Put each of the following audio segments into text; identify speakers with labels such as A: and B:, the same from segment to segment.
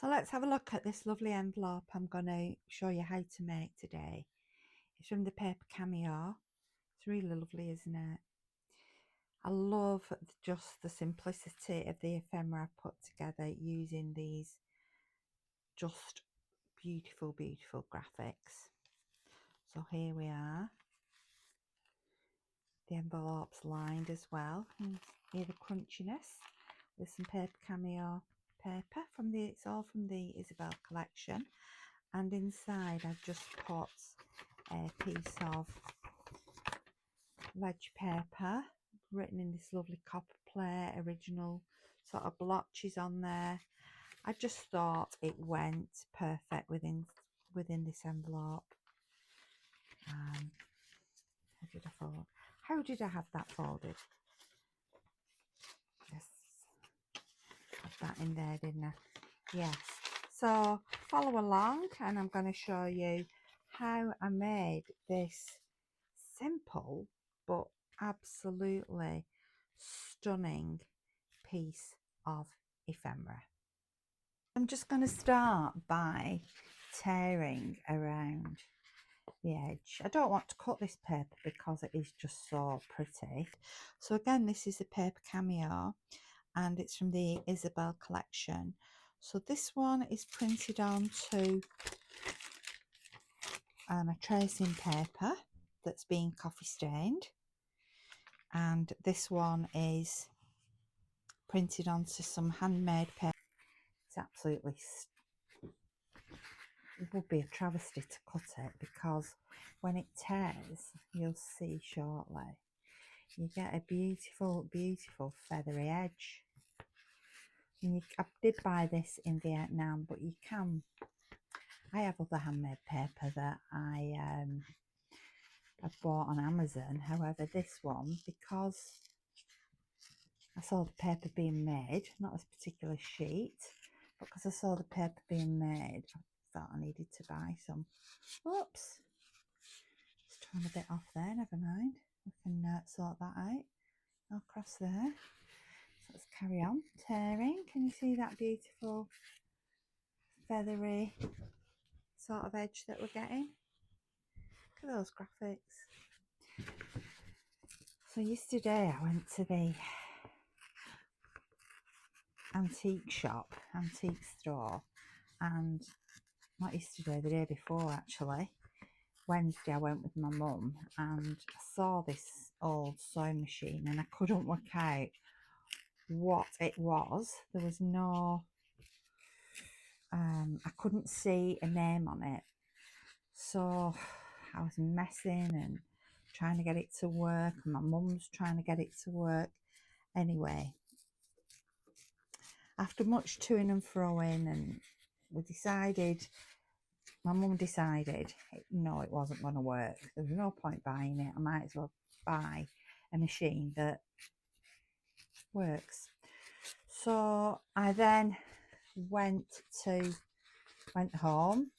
A: So let's have a look at this lovely envelope I'm going to show you how to make today. It's from the paper cameo. It's really lovely, isn't it? I love just the simplicity of the ephemera put together using these just beautiful, beautiful graphics. So here we are. The envelope's lined as well. And hear the crunchiness with some paper cameo paper it's all from the Isabel collection. And inside I've just put a piece of ledge paper written in this lovely copper plate, original sort of blotches on there. I just thought it went perfect within this envelope. How did I have that folded? Yes, put that in there, didn't I? Yes. So follow along and I'm going to show you how I made this simple but absolutely stunning piece of ephemera. I'm just going to start by tearing around the edge. I don't want to cut this paper because it is just so pretty. So again, this is a paper cameo and it's from the Isabel collection. So this one is printed onto a tracing paper that's been coffee stained, and this one is printed onto some handmade paper. It's absolutely, it would be a travesty to cut it because when it tears, you'll see shortly, you get a beautiful, beautiful feathery edge. And I did buy this in Vietnam, but you can, I have other handmade paper that I bought on Amazon. However, this one, because I saw the paper being made, not this particular sheet, but because I saw the paper being made, I thought I needed to buy some. Oops, just torn a bit off there, never mind. We can sort that out. I'll cross there. So let's carry on tearing. Can you see that beautiful feathery sort of edge that we're getting? Look at those graphics. So yesterday I went to the antique shop, antique store, and not yesterday, the day before actually, Wednesday, I went with my mum and I saw this old sewing machine and I couldn't work out what it was. There was no, I couldn't see a name on it. So I was messing and trying to get it to work, and my mum's trying to get it to work. Anyway, after much toing and froing, and my mum decided, no, it wasn't going to work. There was no point buying it. I might as well buy a machine that works. So I then went home,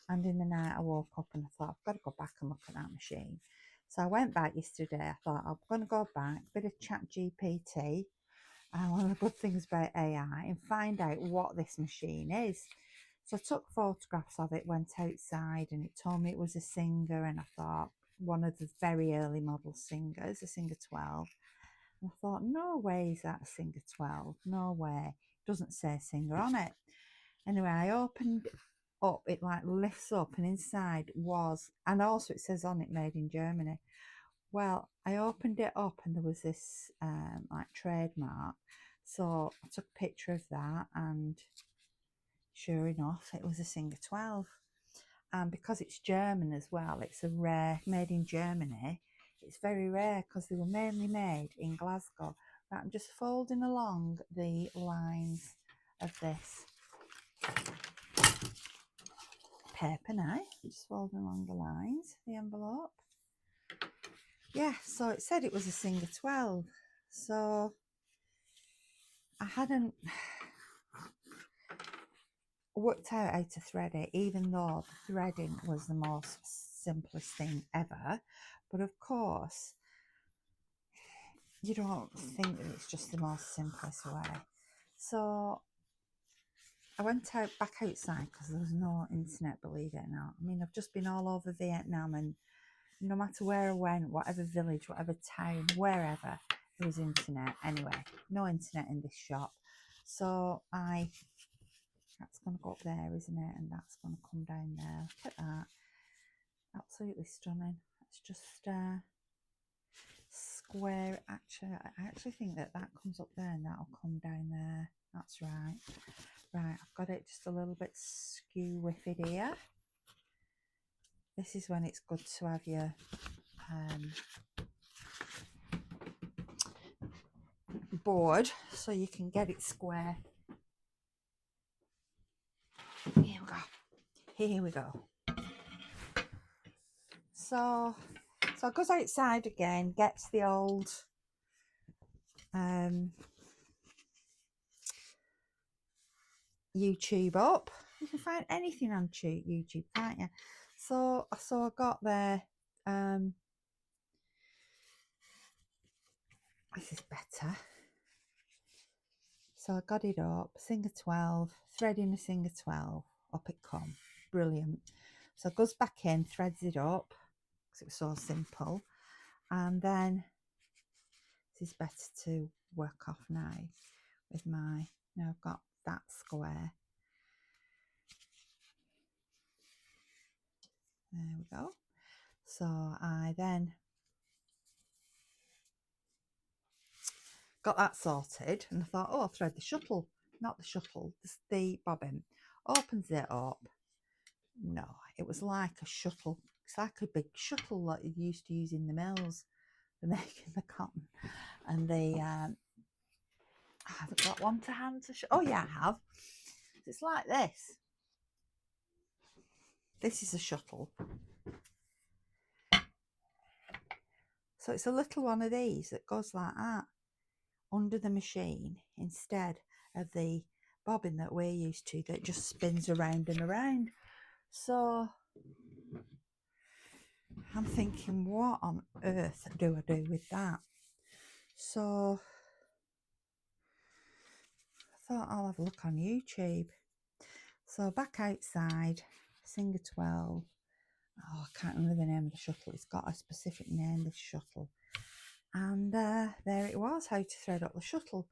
A: and in the night I woke up and I thought, I've got to go back and look at that machine. So I went back yesterday. I thought, I'm going to go back, bit of chat GPT, and one of the good things about AI, and find out what this machine is. So I took photographs of it, went outside, and it told me it was a Singer, and I thought, one of the very early model Singers, a Singer 12. And I thought, no way is that a Singer 12, no way. It doesn't say Singer on it. Anyway, I opened up, it like lifts up, and inside was, and also it says on it, made in Germany. Well, I opened it up and there was this like trademark. So I took a picture of that, and sure enough, it was a Singer 12. And because it's German as well, it's a rare, made in Germany. It's very rare because they were mainly made in Glasgow. Right, I'm just folding along the lines of this paper now. Just folding along the lines, the envelope. Yeah, so it said it was a Singer 12. So I hadn't worked out how to thread it, even though the threading was the most simplest thing ever. But of course, you don't think that it's just the most simplest way. So I went out back outside because there was no internet, believe it or not. I mean, I've just been all over Vietnam, and no matter where I went, whatever village, whatever town, wherever, there was internet. Anyway, no internet in this shop. So that's going to go up there, isn't it? And that's going to come down there. Look at that. Absolutely stunning. It's just square. Actually, I actually think that comes up there and that'll come down there. That's right. Right, I've got it just a little bit skew with it here. This is when it's good to have your board so you can get it square. Here we go. Here we go. So I goes outside again, gets the old YouTube up. You can find anything on YouTube, can't you? So I got there. This is better. So I got it up, Singer 12, threading a Singer 12, up it come. Brilliant. So it goes back in, threads it up, because it was so simple. And then this is better to work off now with my, now I've got that square. There we go. So I then got that sorted, and I thought, oh, I'll thread the shuttle, not the shuttle, the bobbin. Opens it up. No, it was like a shuttle. It's like a big shuttle that you used to use in the mills for making the cotton. And they, I haven't got one to hand to show. Oh yeah, I have. It's like this. This is a shuttle. So it's a little one of these that goes like that under the machine instead of the bobbin that we're used to that just spins around and around. So I'm thinking, what on earth do I do with that? So I thought I'll have a look on YouTube. So back outside, Singer 12. Oh, I can't remember the name of the shuttle. It's got a specific name, this shuttle. And there it was, how to thread up the shuttle.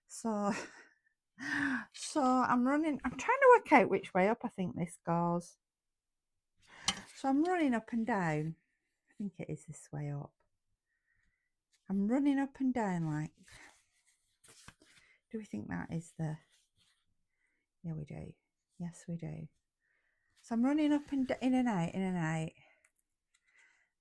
A: So I'm running, I'm trying to work out which way up I think this goes. So I'm running up and down. I think it is this way up. I'm running up and down like, do we think that is the, yeah we do. Yes we do. So I'm running up and in and out, in and out.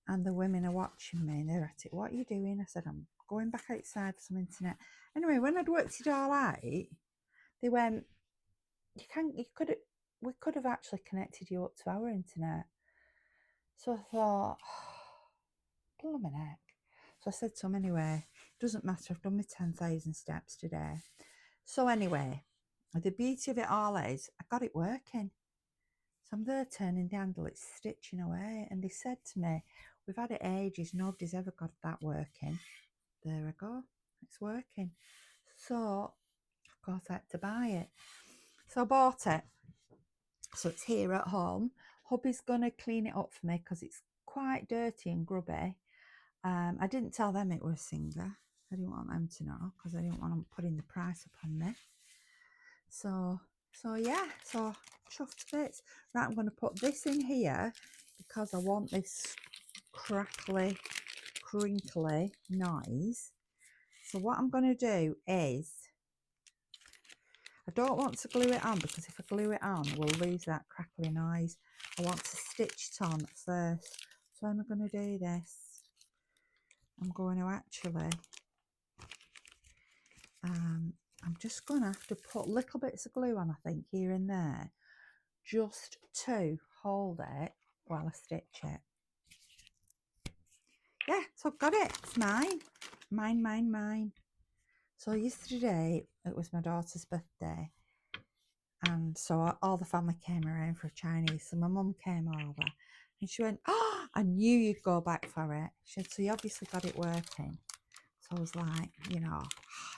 A: And the women are watching me and they're at it. What are you doing? I said, I'm going back outside for some internet. Anyway, when I'd worked it all out, they went, we could have actually connected you up to our internet. So I thought, oh, blooming heck. So I said to them, anyway, it doesn't matter, I've done my 10,000 steps today. So anyway, the beauty of it all is I got it working. So I'm there turning the handle, it's stitching away. And they said to me, we've had it ages, nobody's ever got that working. There I go, it's working. So of course I had to buy it. So I bought it. So it's here at home. Hubby's gonna clean it up for me because it's quite dirty and grubby. I didn't tell them it was a Singer. I didn't want them to know because I didn't want them putting the price up on me. So yeah, so chuffed bits. Right, I'm going to put this in here because I want this crackly, crinkly noise. So what I'm going to do is, I don't want to glue it on because if I glue it on, we'll lose that crackly noise. I want to stitch it on first. So I'm going to do this. I'm going to actually, I'm just going to have to put little bits of glue on, I think, here and there, just to hold it while I stitch it. Yeah, so I've got it. It's mine. Mine. So yesterday, it was my daughter's birthday. And so all the family came around for a Chinese. So my mum came over and she went, oh, I knew you'd go back for it. She said, so you obviously got it working. So I was like, you know,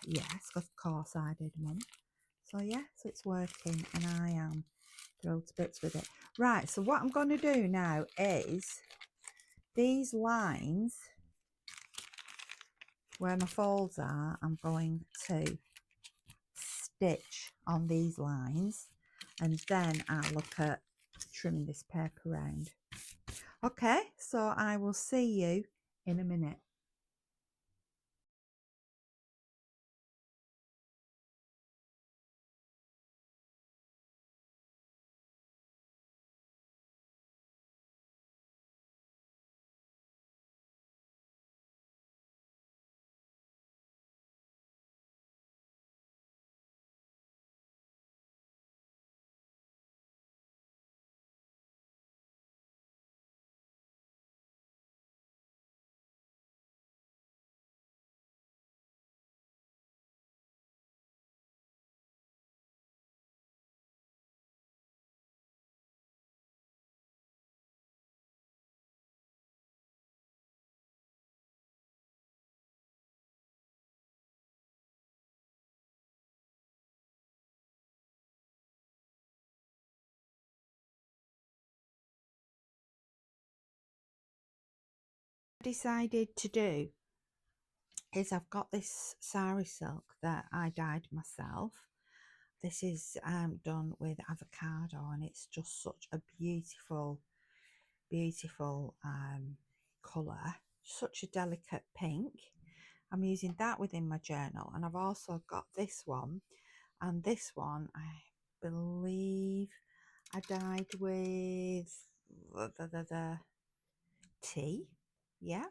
A: yes, of course I did, Mum. So yeah, so it's working and I am thrilled to bits with it. Right, so what I'm going to do now is these lines where my folds are, I'm going to stitch on these lines and then I'll look at trimming this paper round. Okay, so I will see you in a minute. Decided to do is I've got this sari silk that I dyed myself. This is done with avocado and it's just such a beautiful colour, such a delicate pink. I'm using that within my journal, and I've also got this one, and this one I believe I dyed with the tea, yeah.